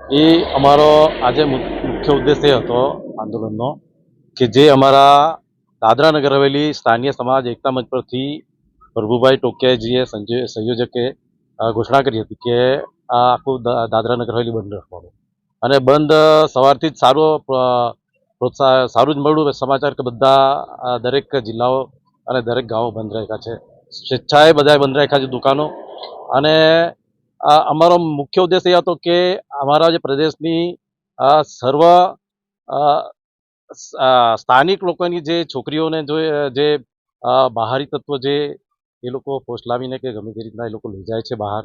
એ અમારો આજે મુખ્ય ઉદ્દેશ એ હતો આંદોલનનો કે જે અમારા દાદરા નગર હવેલી સ્થાનીય સમાજ એકતા મંચ પરથી પ્રભુભાઈ ટોકિયાજીએ સંયોજકે ઘોષણા કરી હતી કે આ આખું દાદરા નગર હવેલી બંધ રાખવાનું અને બંધ સવારથી જ સારું જ મળ્યું સમાચાર કે બધા દરેક જિલ્લાઓ અને દરેક ગામો બંધ રાખ્યા છે. સ્વેચ્છાએ બધાએ બંધ રાખ્યા છે દુકાનો. અને અમારો મુખ્ય ઉદ્દેશ એ હતો કે અમારા જે પ્રદેશની સર્વ સ્થાનિક લોકોની જે છોકરીઓને જે બહારી તત્વો જે એ લોકો ફોસલાવીને કે ગમે તે રીતના એ લોકો લઈ જાય છે બહાર,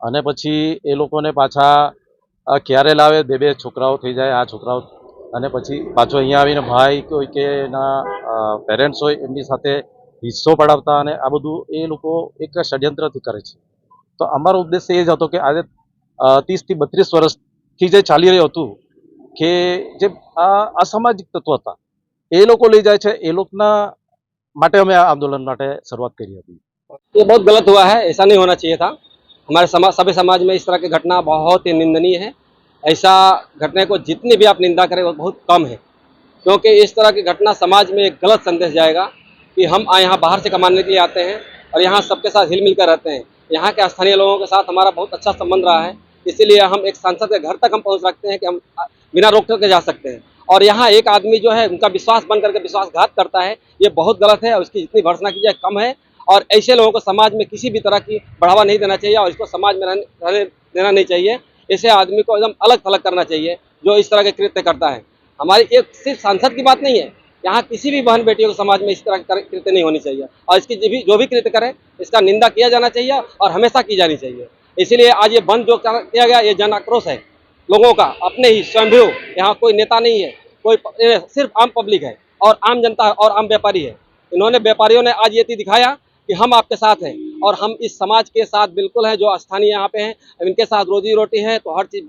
અને પછી એ લોકોને પાછા ક્યારે લાવે, બે બે છોકરાઓ થઈ જાય આ છોકરાઓ, અને પછી પાછો અહીંયા આવીને ભાઈ કોઈ કે એના પેરેન્ટ્સ હોય એમની સાથે હિસ્સો પડાવતા, અને આ બધું એ લોકો એક ષડયંત્રથી કરે છે. તો અમારો ઉદ્દેશ એ જ હતો કે આજે 30 થી 32 વર્ષથી જે ચાલી રહ્યું હતું કે જે અસામાજિક तत्व હતા એ લોકો લઈ જાય છે, એ લોકોના માટે અમે આ આંદોलन માટે શરૂઆત કરી હતી. ये बहुत गलत हुआ है, ऐसा नहीं होना चाहिए था। हमारे समाज, सभी समाज में इस तरह की घटना बहुत ही निंदनीय है। ऐसा घटना को जितनी भी आप निंदा करें वो बहुत कम है, क्योंकि इस तरह की घटना समाज में एक गलत संदेश जाएगा कि हम यहाँ बाहर से कमाने के लिए आते हैं और यहाँ सबके साथ हिल मिल कर रहते हैं। यहाँ के स्थानीय लोगों के साथ हमारा बहुत अच्छा संबंध रहा है, इसीलिए हम एक सांसद के घर तक हम पहुँच सकते हैं कि हम बिना रोक टोक के जा सकते हैं। और यहाँ एक आदमी जो है उनका विश्वास बन करके विश्वासघात करता है, ये बहुत गलत है और इसकी जितनी भर्त्सना की जाए कम है। और ऐसे लोगों को समाज में किसी भी तरह की बढ़ावा नहीं देना चाहिए और इसको समाज में रहने देना नहीं चाहिए। ऐसे आदमी को एकदम अलग थलग करना चाहिए जो इस तरह के कृत्य करता है। हमारी एक सिर्फ सांसद की बात नहीं है, यहाँ किसी भी बहन बेटियों को समाज में इस तरह की कृत्य नहीं होनी चाहिए और इसकी जो भी कृत्य करे इसका निंदा किया जाना चाहिए और हमेशा की जानी चाहिए। इसीलिए आज ये बंद जो किया गया ये जन आक्रोश है लोगों का, अपने ही स्वयंभू। यहाँ कोई नेता नहीं है, कोई सिर्फ आम पब्लिक है और आम जनता और आम व्यापारी है। इन्होंने व्यापारियों ने आज ये दिखाया कि हम आपके साथ हैं और हम इस समाज के साथ बिल्कुल हैं। जो स्थानीय यहाँ पे हैं इनके साथ रोजी रोटी है तो हर चीज़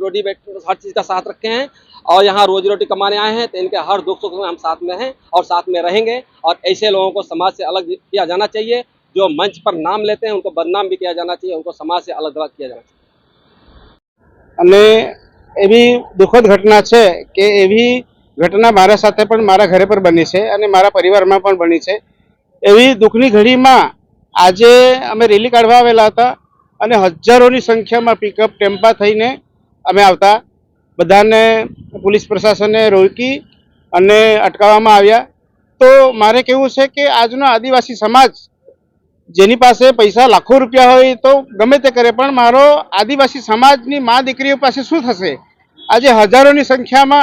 हर चीज़ का साथ रखे हैं और यहाँ रोजी रोटी कमाने आए हैं तो इनके हर दुख सुख में हम साथ में हैं और साथ में रहेंगे। और ऐसे लोगों को समाज से अलग किया जाना चाहिए। जो मंच पर नाम लेते हैं उनको बदनाम भी किया जाना चाहिए, उनको समाज से अलग अलग किया जाना चाहिए। અને એવી દુઃખદ ઘટના છે કે એવી ઘટના મારા સાથે પણ મારા ઘરે પર બની છે અને મારા પરિવારમાં પણ બની છે। એવી દુઃખની ઘડીમાં આજે અમે રેલી કાઢવા આવેલા હતા અને હજારોની સંખ્યામાં પિકઅપ ટેમ્પા થઈને અમે આવતા બધાને પોલીસ પ્રશાસને રોકી અને અટકાવવામાં આવ્યા। તો મારે કહેવું છે કે આજનો આદિવાસી સમાજ જેની પાસે પૈસા લાખો રૂપિયા હોય તો ગમે તે કરે, પણ મારો આદિવાસી સમાજની મા દીકરીઓ પાસે શું થશે? આજે હજારોની સંખ્યામાં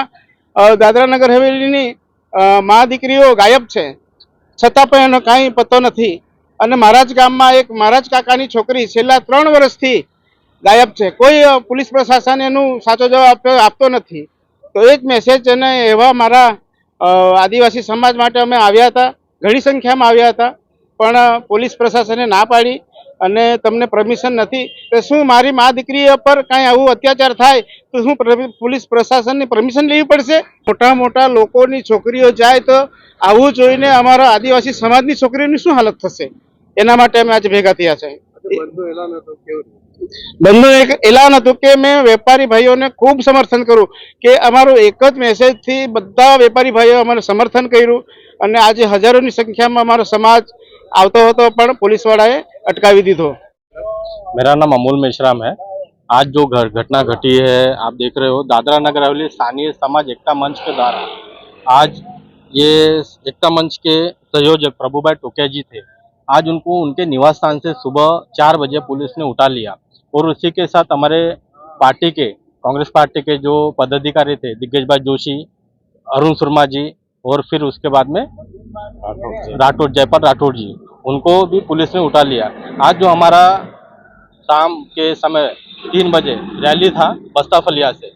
દાદરા નગર હવેલીની મા દીકરીઓ ગાયબ છે, છતાં પણ એનો કાંઈ પતો નથી। અને મારા જ ગામમાં એક મારા જ કાકાની છોકરી છેલ્લા 3 વર્ષથી ગાયબ છે, કોઈ પોલીસ પ્રશાસન એનું સાચો જવાબ આપતો નથી। તો એક મેસેજ અને એવા મારા આદિવાસી સમાજ માટે અમે આવ્યા હતા, ઘણી સંખ્યામાં આવ્યા હતા, પણ પોલીસ પ્રશાસને ના પાડી અને તમને પરમિશન નથી। તો શું મારી મા દીકરી પર કાંઈ આવું અત્યાચાર થાય તો શું પોલીસ પ્રશાસનની પરમિશન લેવી પડશે? મોટા મોટા લોકોની છોકરીઓ જાય તો આવું જોઈને અમારા આદિવાસી સમાજની છોકરીઓની શું હાલત થશે? એના માટે અમે આજે ભેગા થયા છે। બંધનું એક એલાન હતું કે મેં વેપારી ભાઈઓને ખૂબ સમર્થન કરું કે અમારું એક જ મેસેજથી બધા વેપારી ભાઈઓ અમારે સમર્થન કર્યું અને આજે હજારોની સંખ્યામાં અમારો સમાજ આવતો હતો પણ પોલીસવાળાએ અટકાવી દીધો। मेरा नाम अमूल मेश्राम है। आज जो घटना घटी है आप देख रहे हो, दादरा नगर हवेली स्थानीय समाज एकता मंच के द्वारा आज ये एकता मंच के संयोजक प्रभुभाई टोकिया जी थे। आज उनको उनके निवास स्थान से सुबह 4 बजे पुलिस ने उठा लिया और उसी के साथ हमारे पार्टी के, कांग्रेस पार्टी के जो पदाधिकारी थे, दिग्गज भाई जोशी, अरुण शर्मा जी और फिर उसके बाद में राठौड़, जयपाल राठौड़ जी, उनको भी पुलिस ने उठा लिया। आज जो हमारा शाम के समय 3 बजे रैली था बस्ता फलिया से,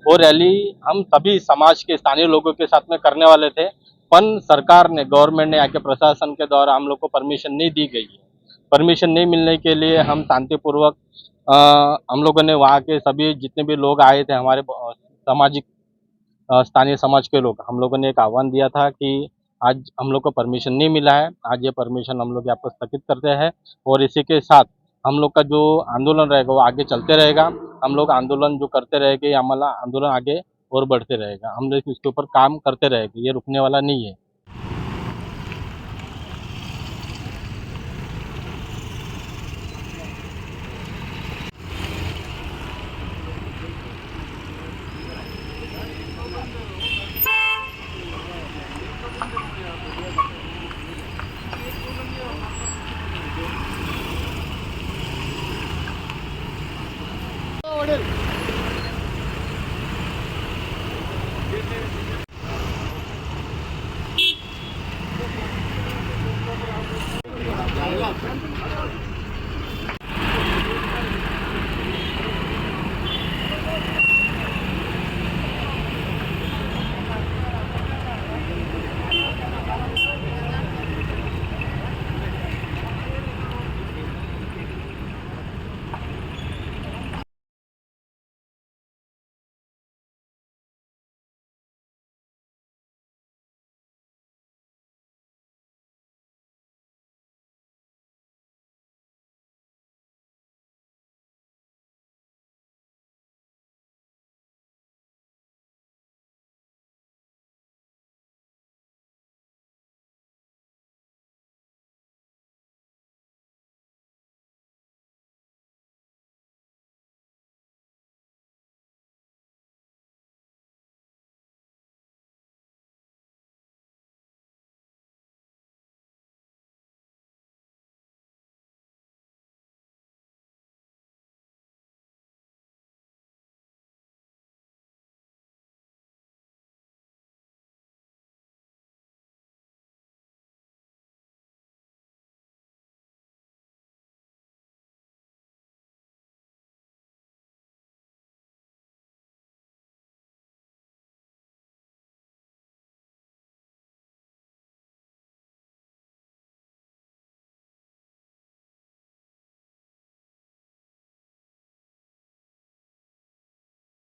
वो रैली हम सभी समाज के स्थानीय लोगों के साथ में करने वाले थे, पर सरकार ने, गवर्नमेंट ने, आके प्रशासन के द्वारा हम लोग को परमिशन नहीं दी गई है। परमिशन नहीं मिलने के लिए हम शांतिपूर्वक हम लोगों ने वहाँ के सभी जितने भी लोग आए थे, हमारे सामाजिक स्थानीय समाज के लोग, हम लोगों ने एक आह्वान दिया था कि आज हम लोग को परमिशन नहीं मिला है, आज ये परमिशन हम लोग यहाँ पर स्थगित करते हैं और इसी के साथ हम लोग का जो आंदोलन रहेगा वो आगे चलते रहेगा। हम लोग आंदोलन जो करते रहेंगे, हमारा आंदोलन आगे और बढ़ते रहेगा। हम लोग इसके ऊपर काम करते रहेंगे, ये रुकने वाला नहीं है।